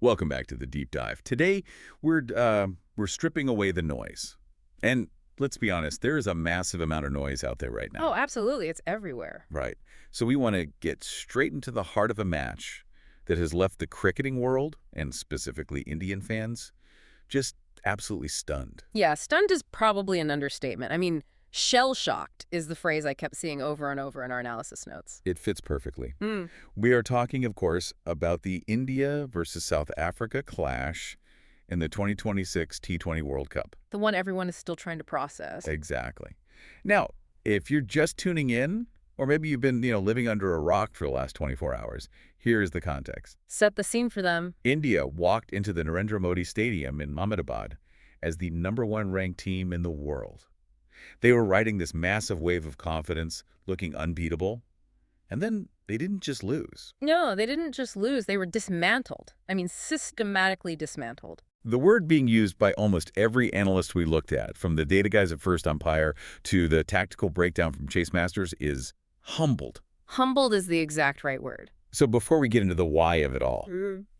Welcome back to the deep dive. Today, we're stripping away the noise. And let's be honest, there is a massive amount of noise out there right now. Oh, absolutely. It's everywhere. Right. So we want to get straight into the heart of a match that has left the cricketing world, and specifically Indian fans, just absolutely stunned. Yeah, stunned is probably an understatement. I mean, shell-shocked is the phrase I kept seeing over and over in our analysis notes. It fits perfectly. Mm. We are talking, of course, about the India versus South Africa clash in the 2026 T20 World Cup. The one everyone is still trying to process. Exactly. Now, if you're just tuning in, or maybe you've been, living under a rock for the last 24 hours, here's the context. Set the scene for them. India walked into the Narendra Modi Stadium in Ahmedabad as the #1 ranked team in the world. They were riding this massive wave of confidence, looking unbeatable. And then they didn't just lose. No, they didn't just lose. They were dismantled. I mean, systematically dismantled. The word being used by almost every analyst we looked at, from the data guys at First Umpire to the tactical breakdown from Chase Masters, is humbled. Humbled is the exact right word. So before we get into the why of it all,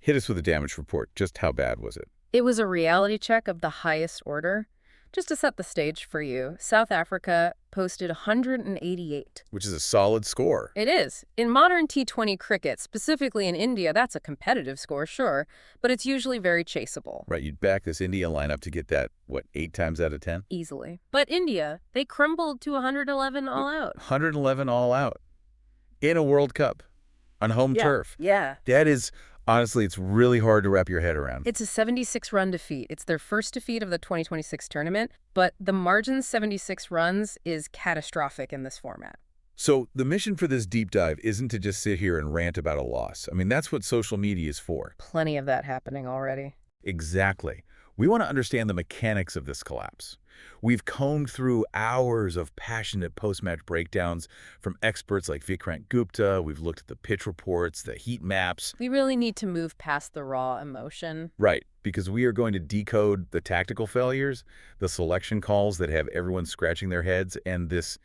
hit us with a damage report. Just how bad was it? It was a reality check of the highest order. Just to set the stage for you, South Africa posted 188. Which is a solid score. It is. In modern T20 cricket, specifically in India, that's a competitive score, sure, but it's usually very chaseable. Right, you'd back this India lineup to get that, 8 times out of 10? Easily. But India, they crumbled to 111 all out. 111 all out. In a World Cup. On home turf. Yeah. That is, honestly, it's really hard to wrap your head around. It's a 76-run defeat. It's their first defeat of the 2026 tournament, but the margin 76 runs is catastrophic in this format. So the mission for this deep dive isn't to just sit here and rant about a loss. I mean, that's what social media is for. Plenty of that happening already. Exactly. We want to understand the mechanics of this collapse. We've combed through hours of passionate post-match breakdowns from experts like Vikrant Gupta. We've looked at the pitch reports, the heat maps. We really need to move past the raw emotion. Right, because we are going to decode the tactical failures, the selection calls that have everyone scratching their heads, and this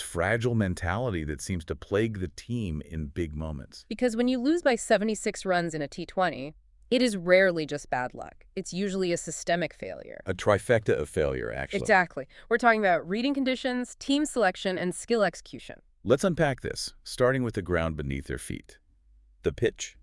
fragile mentality that seems to plague the team in big moments. Because when you lose by 76 runs in a T20, it is rarely just bad luck. It's usually a systemic failure. A trifecta of failure, actually. Exactly. We're talking about reading conditions, team selection, and skill execution. Let's unpack this, starting with the ground beneath their feet. The pitch.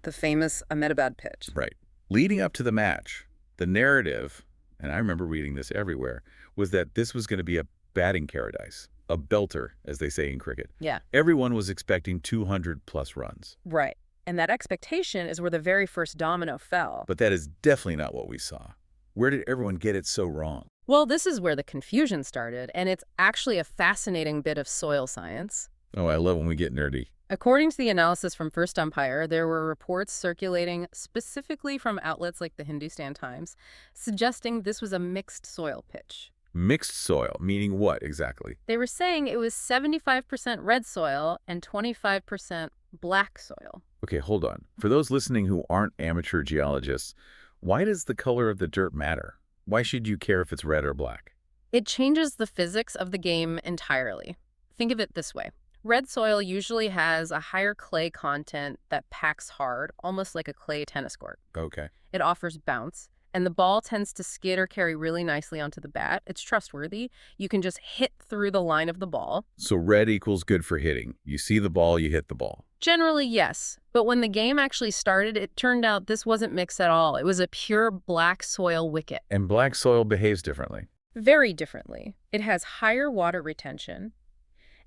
The famous Ahmedabad pitch. Right. Leading up to the match, the narrative, and I remember reading this everywhere, was that this was going to be a batting paradise, a belter, as they say in cricket. Yeah. Everyone was expecting 200-plus runs. Right. And that expectation is where the very first domino fell. But that is definitely not what we saw. Where did everyone get it so wrong? Well, this is where the confusion started, and it's actually a fascinating bit of soil science. Oh, I love when we get nerdy. According to the analysis from First Umpire, there were reports circulating specifically from outlets like the Hindustan Times, suggesting this was a mixed soil pitch. Mixed soil, meaning what exactly? They were saying it was 75% red soil and 25% black soil. Okay, hold on. For those listening who aren't amateur geologists, why does the color of the dirt matter? Why should you care if it's red or black? It changes the physics of the game entirely. Think of it this way. Red soil usually has a higher clay content that packs hard, almost like a clay tennis court. Okay. It offers bounce, and the ball tends to skid or carry really nicely onto the bat. It's trustworthy. You can just hit through the line of the ball. So red equals good for hitting. You see the ball, you hit the ball. Generally, yes. But when the game actually started, it turned out this wasn't mixed at all. It was a pure black soil wicket. And black soil behaves differently. Very differently. It has higher water retention,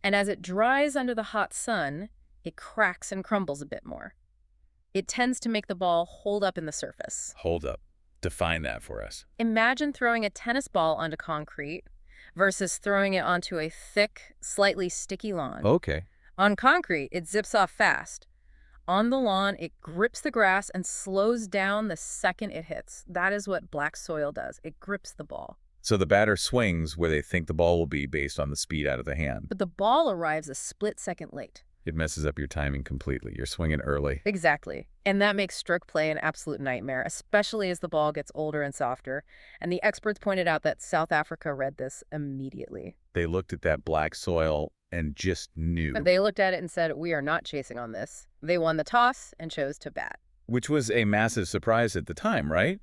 and as it dries under the hot sun, it cracks and crumbles a bit more. It tends to make the ball hold up in the surface. Hold up. Define that for us. Imagine throwing a tennis ball onto concrete versus throwing it onto a thick, slightly sticky lawn. Okay. On concrete, it zips off fast. On the lawn, it grips the grass and slows down the second it hits. That is what black soil does. It grips the ball. So the batter swings where they think the ball will be based on the speed out of the hand. But the ball arrives a split second late. It messes up your timing completely. You're swinging early. Exactly. And that makes stroke play an absolute nightmare, especially as the ball gets older and softer. And the experts pointed out that South Africa read this immediately. They looked at that black soil and just knew. They looked at it and said, we are not chasing on this. They won the toss and chose to bat. Which was a massive surprise at the time, right?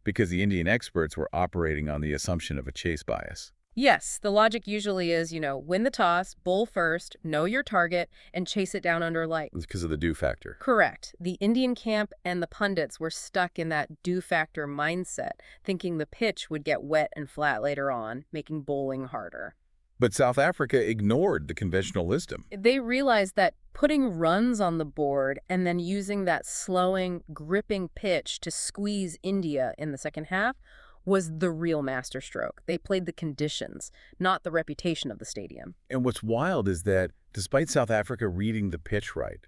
Because the Indian experts were operating on the assumption of a chase bias. Yes, the logic usually is, win the toss, bowl first, know your target, and chase it down under light. It's because of the do factor. Correct. The Indian camp and the pundits were stuck in that do factor mindset, thinking the pitch would get wet and flat later on, making bowling harder. But South Africa ignored the conventional wisdom. They realized that putting runs on the board and then using that slowing, gripping pitch to squeeze India in the second half was the real masterstroke. They played the conditions, not the reputation of the stadium. And what's wild is that despite South Africa reading the pitch right,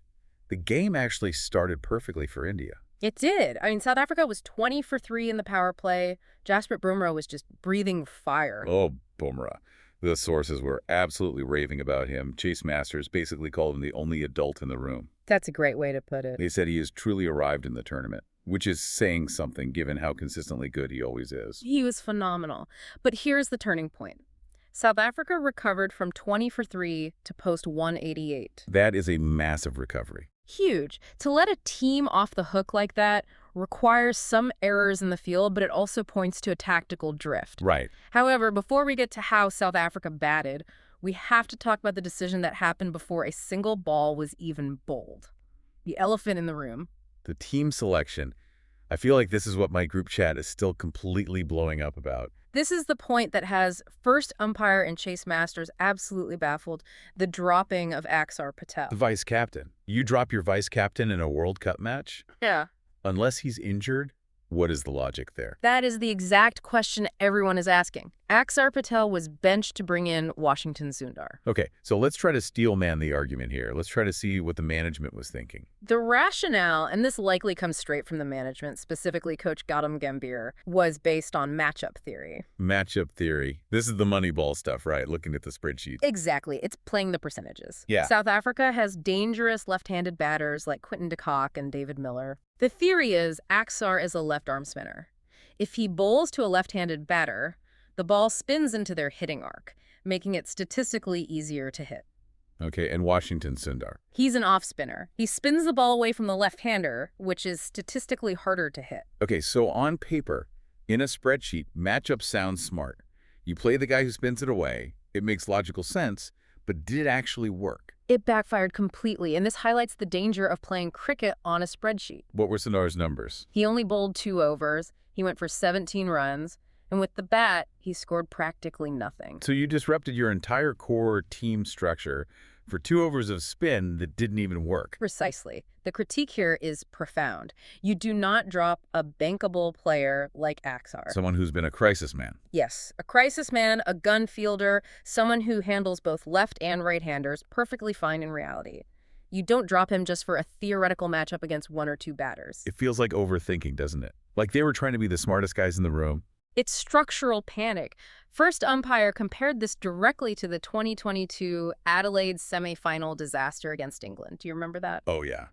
the game actually started perfectly for India. It did. I mean, South Africa was 20 for 3 in the power play. Jasprit Bumrah was just breathing fire. Oh, Bumrah. The sources were absolutely raving about him. Chase Masters basically called him the only adult in the room. That's a great way to put it. They said he has truly arrived in the tournament, which is saying something given how consistently good he always is. He was phenomenal. But here's the turning point. South Africa recovered from 20 for 3 to post 188. That is a massive recovery. Huge. To let a team off the hook like that requires some errors in the field, but it also points to a tactical drift. Right. However, before we get to how South Africa batted, we have to talk about the decision that happened before a single ball was even bowled. The elephant in the room. The team selection. I feel like this is what my group chat is still completely blowing up about. This is the point that has first umpire and Chase Masters absolutely baffled, the dropping of Axar Patel. The vice captain. You drop your vice captain in a World Cup match? Yeah. Unless he's injured? What is the logic there? That is the exact question everyone is asking. Axar Patel was benched to bring in Washington Sundar. Okay, so let's try to steel man the argument here. Let's try to see what the management was thinking. The rationale, and this likely comes straight from the management, specifically Coach Gautam Gambhir, was based on matchup theory. Matchup theory. This is the Moneyball stuff, right? Looking at the spreadsheet. Exactly. It's playing the percentages. Yeah. South Africa has dangerous left-handed batters like Quinton de Kock and David Miller. The theory is Axar is a left-arm spinner. If he bowls to a left-handed batter, the ball spins into their hitting arc, making it statistically easier to hit. Okay, and Washington Sundar. He's an off-spinner. He spins the ball away from the left-hander, which is statistically harder to hit. Okay, so on paper, in a spreadsheet, matchup sounds smart. You play the guy who spins it away. It makes logical sense, but did it actually work? It backfired completely, and this highlights the danger of playing cricket on a spreadsheet. What were Sundar's numbers? He only bowled 2 overs. He went for 17 runs. And with the bat, he scored practically nothing. So you disrupted your entire core team structure for 2 overs of spin that didn't even work. Precisely. The critique here is profound. You do not drop a bankable player like Axar. Someone who's been a crisis man. Yes, a crisis man, a gun fielder, someone who handles both left and right-handers perfectly fine in reality. You don't drop him just for a theoretical matchup against 1 or 2 batters. It feels like overthinking, doesn't it? Like they were trying to be the smartest guys in the room. It's structural panic. First umpire compared this directly to the 2022 Adelaide semifinal disaster against England. Do you remember that? Oh, yeah.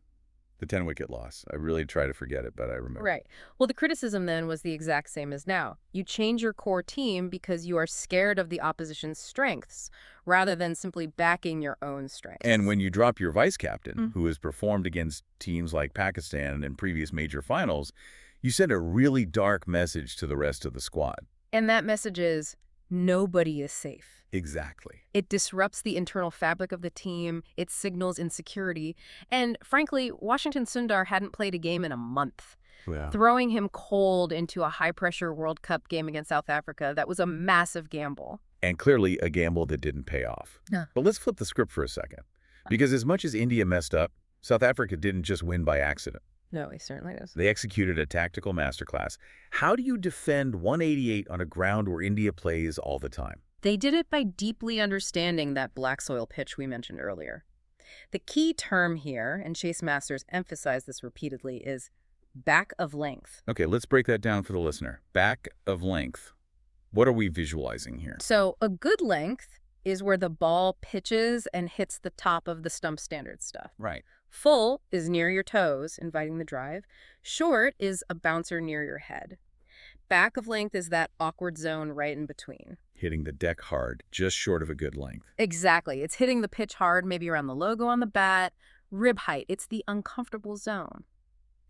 The 10-wicket loss. I really try to forget it, but I remember. Right. Well, the criticism then was the exact same as now. You change your core team because you are scared of the opposition's strengths rather than simply backing your own strengths. And when you drop your vice captain, who has performed against teams like Pakistan in previous major finals, you send a really dark message to the rest of the squad. And that message is, nobody is safe. Exactly. It disrupts the internal fabric of the team. It signals insecurity. And frankly, Washington Sundar hadn't played a game in a month. Yeah. Throwing him cold into a high-pressure World Cup game against South Africa, that was a massive gamble. And clearly a gamble that didn't pay off. Yeah. But let's flip the script for a second. Because as much as India messed up, South Africa didn't just win by accident. No, he certainly does. They executed a tactical masterclass. How do you defend 188 on a ground where India plays all the time? They did it by deeply understanding that black soil pitch we mentioned earlier. The key term here, and Chase Masters emphasized this repeatedly, is back of length. Okay, let's break that down for the listener. Back of length. What are we visualizing here? So a good length is where the ball pitches and hits the top of the stump standard stuff. Right. Full is near your toes, inviting the drive. Short is a bouncer near your head. Back of length is that awkward zone right in between. Hitting the deck hard, just short of a good length. Exactly. It's hitting the pitch hard, maybe around the logo on the bat. Rib height, it's the uncomfortable zone.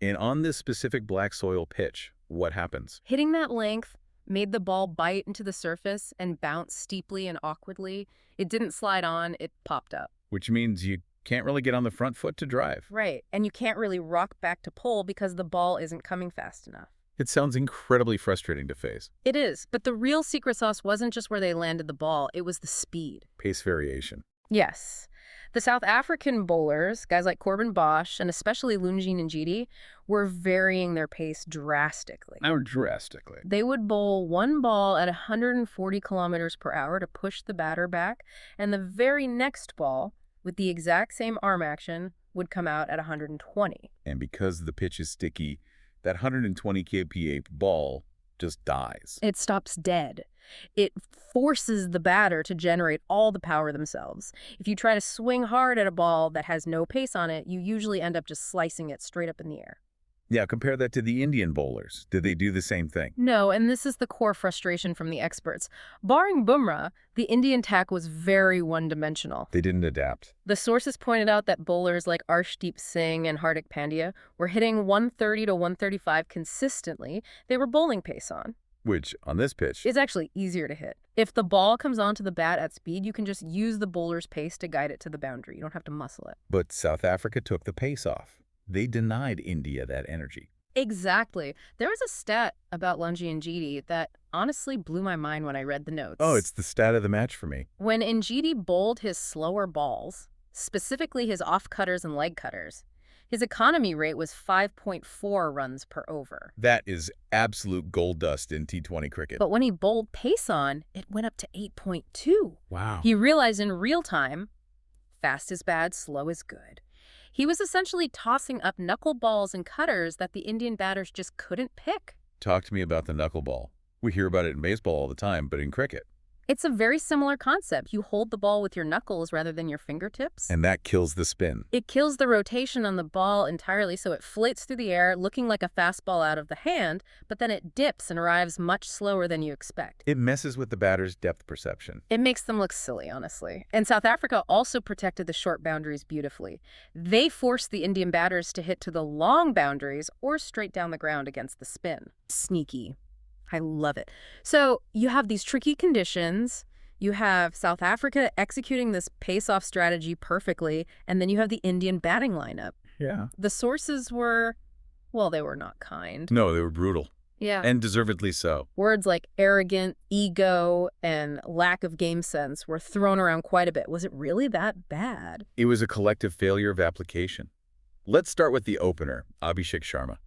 And on this specific black soil pitch, what happens? Hitting that length made the ball bite into the surface and bounce steeply and awkwardly. It didn't slide on, it popped up. Which means you can't really get on the front foot to drive. Right, and you can't really rock back to pole because the ball isn't coming fast enough. It sounds incredibly frustrating to face. It is, but the real secret sauce wasn't just where they landed the ball, it was the speed. Pace variation. Yes. The South African bowlers, guys like Corbin Bosch and especially Lungi Njiti, were varying their pace drastically. Now drastically. They would bowl one ball at 140 kilometers per hour to push the batter back, and the very next ball, with the exact same arm action, would come out at 120. And because the pitch is sticky, that 120 kPa ball just dies. It stops dead. It forces the batter to generate all the power themselves. If you try to swing hard at a ball that has no pace on it, you usually end up just slicing it straight up in the air. Yeah, compare that to the Indian bowlers. Did they do the same thing? No, and this is the core frustration from the experts. Barring Bumrah, the Indian tack was very one-dimensional. They didn't adapt. The sources pointed out that bowlers like Arshdeep Singh and Hardik Pandya were hitting 130 to 135 consistently. They were bowling pace on. Which, on this pitch, It's actually easier to hit. If the ball comes onto the bat at speed, you can just use the bowler's pace to guide it to the boundary. You don't have to muscle it. but South Africa took the pace off. They denied India that energy. Exactly. There was a stat about Lungi Njiti that honestly blew my mind when I read the notes. Oh, it's the stat of the match for me. When Njiti bowled his slower balls, specifically his off-cutters and leg cutters, his economy rate was 5.4 runs per over. That is absolute gold dust in T20 cricket. But when he bowled pace on, it went up to 8.2. Wow. He realized in real time, fast is bad, slow is good. He was essentially tossing up knuckleballs and cutters that the Indian batters just couldn't pick. Talk to me about the knuckleball. We hear about it in baseball all the time, but in cricket. It's a very similar concept. You hold the ball with your knuckles rather than your fingertips. And that kills the spin. It kills the rotation on the ball entirely, so it floats through the air looking like a fastball out of the hand, but then it dips and arrives much slower than you expect. It messes with the batter's depth perception. It makes them look silly, honestly. And South Africa also protected the short boundaries beautifully. They forced the Indian batters to hit to the long boundaries or straight down the ground against the spin. Sneaky. I love it. So you have these tricky conditions. You have South Africa executing this pace-off strategy perfectly, and then you have the Indian batting lineup. Yeah. The sources were, well, they were not kind. No, they were brutal. Yeah. And deservedly so. Words like arrogant, ego, and lack of game sense were thrown around quite a bit. Was it really that bad? It was a collective failure of application. Let's start with the opener, Abhishek Sharma.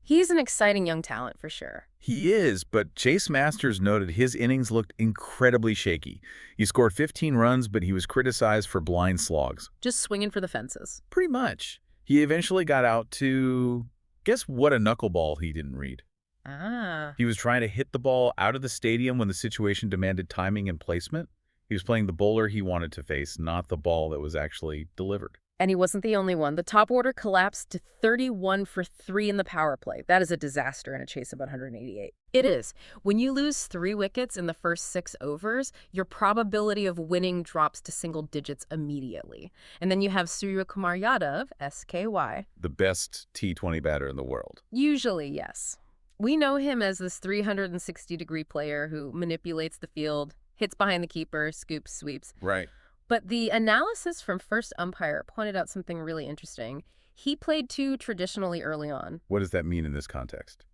He's an exciting young talent for sure. He is, but Chase Masters noted his innings looked incredibly shaky. He scored 15 runs, but he was criticized for blind slogs. Just swinging for the fences. Pretty much. He eventually got out to, guess what a knuckleball he didn't read. Ah. He was trying to hit the ball out of the stadium when the situation demanded timing and placement. He was playing the bowler he wanted to face, not the ball that was actually delivered. And he wasn't the only one. The top order collapsed to 31 for 3 in the power play. That is a disaster in a chase of 188. It is. When you lose 3 wickets in the first 6 overs, your probability of winning drops to single digits immediately. And then you have Surya Kumar Yadav, SKY. The best T20 batter in the world. Usually, yes. We know him as this 360-degree player who manipulates the field, hits behind the keeper, scoops, sweeps. Right. But the analysis from first umpire pointed out something really interesting. He played too traditionally early on. What does that mean in this context?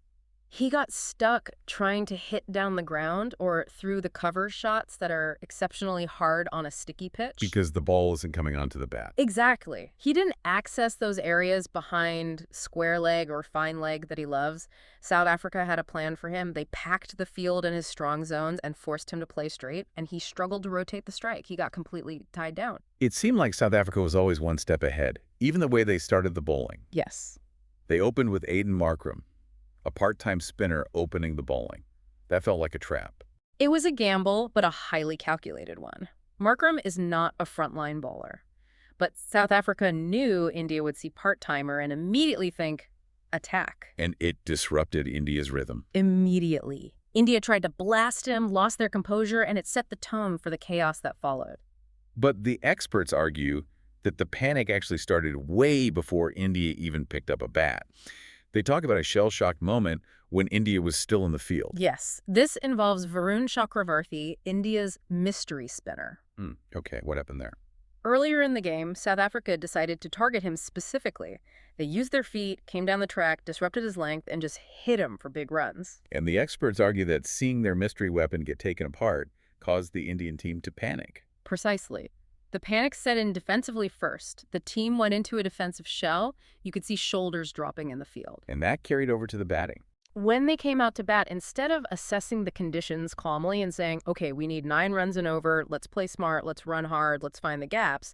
He got stuck trying to hit down the ground or through the cover shots that are exceptionally hard on a sticky pitch. Because the ball isn't coming onto the bat. Exactly. He didn't access those areas behind square leg or fine leg that he loves. South Africa had a plan for him. They packed the field in his strong zones and forced him to play straight, and he struggled to rotate the strike. He got completely tied down. It seemed like South Africa was always one step ahead, even the way they started the bowling. Yes. They opened with Aiden Markram, a part-time spinner opening the bowling. That felt like a trap. It was a gamble, but a highly calculated one. Markram is not a frontline bowler. But South Africa knew India would see part-timer and immediately think, attack. And it disrupted India's rhythm. Immediately. India tried to blast him, lost their composure, and it set the tone for the chaos that followed. But the experts argue that the panic actually started way before India even picked up a bat. They talk about a shell-shocked moment when India was still in the field. Yes, this involves Varun Chakravarthi, India's mystery spinner. Okay, what happened there? Earlier in the game, South Africa decided to target him specifically. They used their feet, came down the track, disrupted his length, and just hit him for big runs. And the experts argue that seeing their mystery weapon get taken apart caused the Indian team to panic. Precisely. The panic set in defensively first. The team went into a defensive shell. You could see shoulders dropping in the field. And that carried over to the batting. When they came out to bat, instead of assessing the conditions calmly and saying, okay, we need 9 runs and over, let's play smart, let's run hard, let's find the gaps,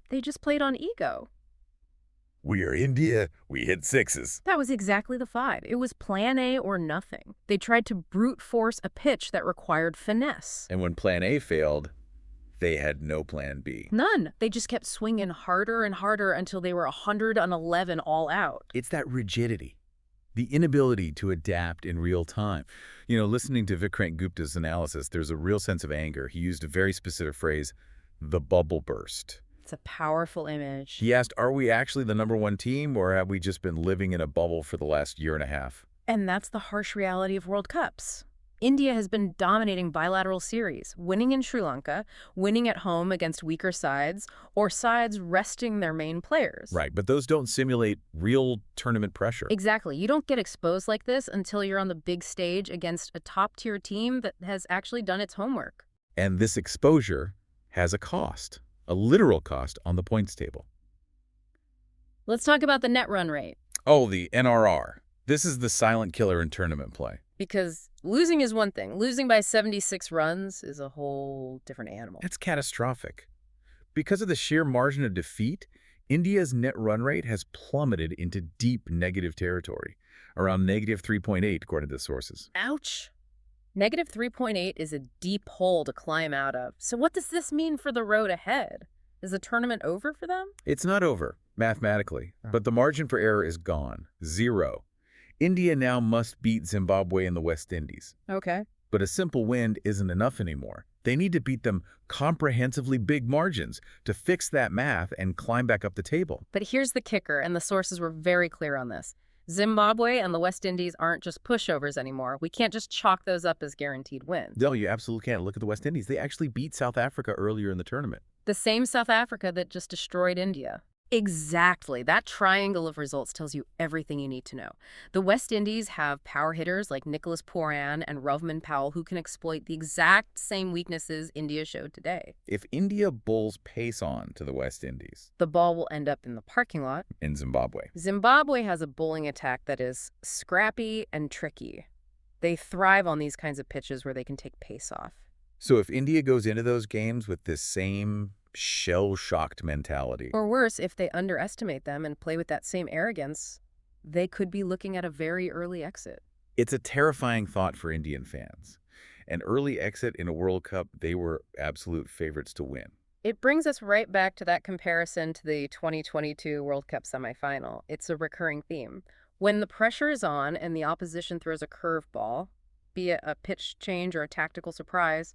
they just played on ego. We are India. We hit sixes. That was exactly the vibe. It was plan A or nothing. They tried to brute force a pitch that required finesse. And when plan A failed, they had no plan B. None. They just kept swinging harder and harder until they were 111 all out. It's that rigidity, the inability to adapt in real time. You know, listening to Vikrant Gupta's analysis, there's a real sense of anger. He used a very specific phrase, the bubble burst. It's a powerful image. He asked, are we actually the #1 team, or have we just been living in a bubble for the last year and a half? And that's the harsh reality of World Cups. India has been dominating bilateral series, winning in Sri Lanka, winning at home against weaker sides, or sides resting their main players. Right, but those don't simulate real tournament pressure. Exactly. You don't get exposed like this until you're on the big stage against a top-tier team that has actually done its homework. And this exposure has a cost, a literal cost on the points table. Let's talk about the net run rate. Oh, the NRR. This is the silent killer in tournament play. Because losing is one thing. Losing by 76 runs is a whole different animal. It's catastrophic. Because of the sheer margin of defeat, India's net run rate has plummeted into deep negative territory, around -3.8 according to the sources. Ouch. -3.8 is a deep hole to climb out of. So what does this mean for the road ahead? Is the tournament over for them? It's not over, mathematically, but the margin for error is gone. 0. India now must beat Zimbabwe in the West Indies. Okay. But a simple win isn't enough anymore. They need to beat them comprehensively big margins to fix that math and climb back up the table. But here's the kicker, and the sources were very clear on this. Zimbabwe and the West Indies aren't just pushovers anymore. We can't just chalk those up as guaranteed wins. No, you absolutely can't. Look at the West Indies. They actually beat South Africa earlier in the tournament. The same South Africa that just destroyed India. Exactly. That triangle of results tells you everything you need to know. The West Indies have power hitters like Nicholas Pooran and Rovman Powell who can exploit the exact same weaknesses India showed today. If India bowls pace on to the West Indies, the ball will end up in the parking lot. In Zimbabwe. Zimbabwe has a bowling attack that is scrappy and tricky. They thrive on these kinds of pitches where they can take pace off. So if India goes into those games with this same shell-shocked mentality, or worse, if they underestimate them and play with that same arrogance, they could be looking at a very early exit. It's a terrifying thought for Indian fans. An early exit in a World Cup, they were absolute favorites to win. It brings us right back to that comparison to the 2022 World Cup semifinal. It's a recurring theme. When the pressure is on and the opposition throws a curveball, be it a pitch change or a tactical surprise,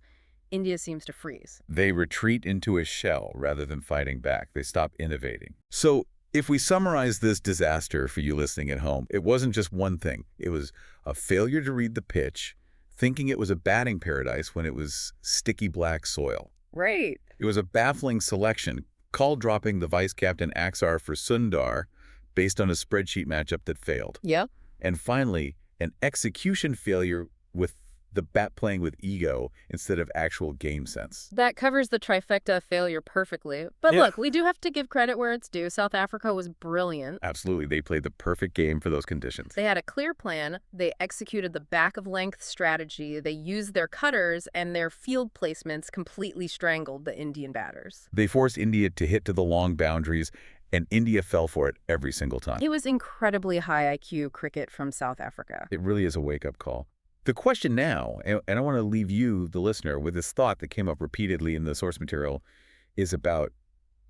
India seems to freeze. They retreat into a shell rather than fighting back. They stop innovating. So if we summarize this disaster for you listening at home, it wasn't just one thing. It was a failure to read the pitch, thinking it was a batting paradise when it was sticky black soil. Right. It was a baffling selection, call dropping the vice captain Axar for Sundar based on a spreadsheet matchup that failed. Yeah. And finally, an execution failure with the bat playing with ego instead of actual game sense. That covers the trifecta of failure perfectly. But look, we do have to give credit where it's due. South Africa was brilliant. Absolutely. They played the perfect game for those conditions. They had a clear plan. They executed the back-of-length strategy. They used their cutters, and their field placements completely strangled the Indian batters. They forced India to hit to the long boundaries, and India fell for it every single time. It was incredibly high IQ cricket from South Africa. It really is a wake-up call. The question now, and I want to leave you, the listener, with this thought that came up repeatedly in the source material, is about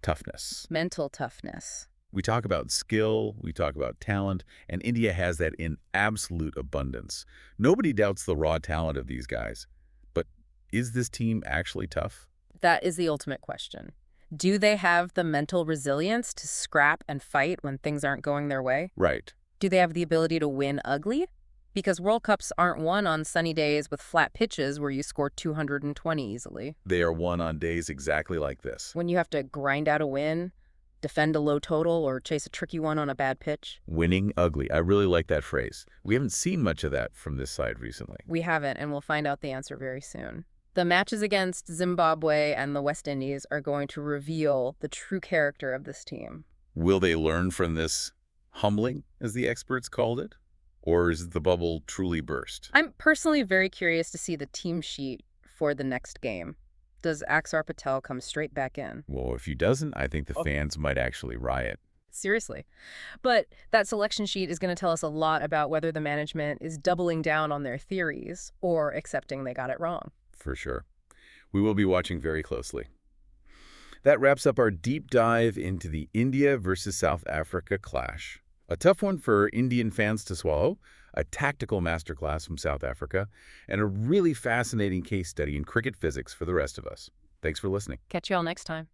toughness. Mental toughness. We talk about skill, we talk about talent, and India has that in absolute abundance. Nobody doubts the raw talent of these guys. But is this team actually tough? That is the ultimate question. Do they have the mental resilience to scrap and fight when things aren't going their way? Right. Do they have the ability to win ugly? Because World Cups aren't won on sunny days with flat pitches where you score 220 easily. They are won on days exactly like this. When you have to grind out a win, defend a low total, or chase a tricky one on a bad pitch. Winning ugly. I really like that phrase. We haven't seen much of that from this side recently. We haven't, and we'll find out the answer very soon. The matches against Zimbabwe and the West Indies are going to reveal the true character of this team. Will they learn from this humbling, as the experts called it? Or is the bubble truly burst? I'm personally very curious to see the team sheet for the next game. Does Axar Patel come straight back in? Well, if he doesn't, I think the fans might actually riot. Seriously. But that selection sheet is going to tell us a lot about whether the management is doubling down on their theories or accepting they got it wrong. For sure. We will be watching very closely. That wraps up our deep dive into the India versus South Africa clash. A tough one for Indian fans to swallow, a tactical masterclass from South Africa, and a really fascinating case study in cricket physics for the rest of us. Thanks for listening. Catch you all next time.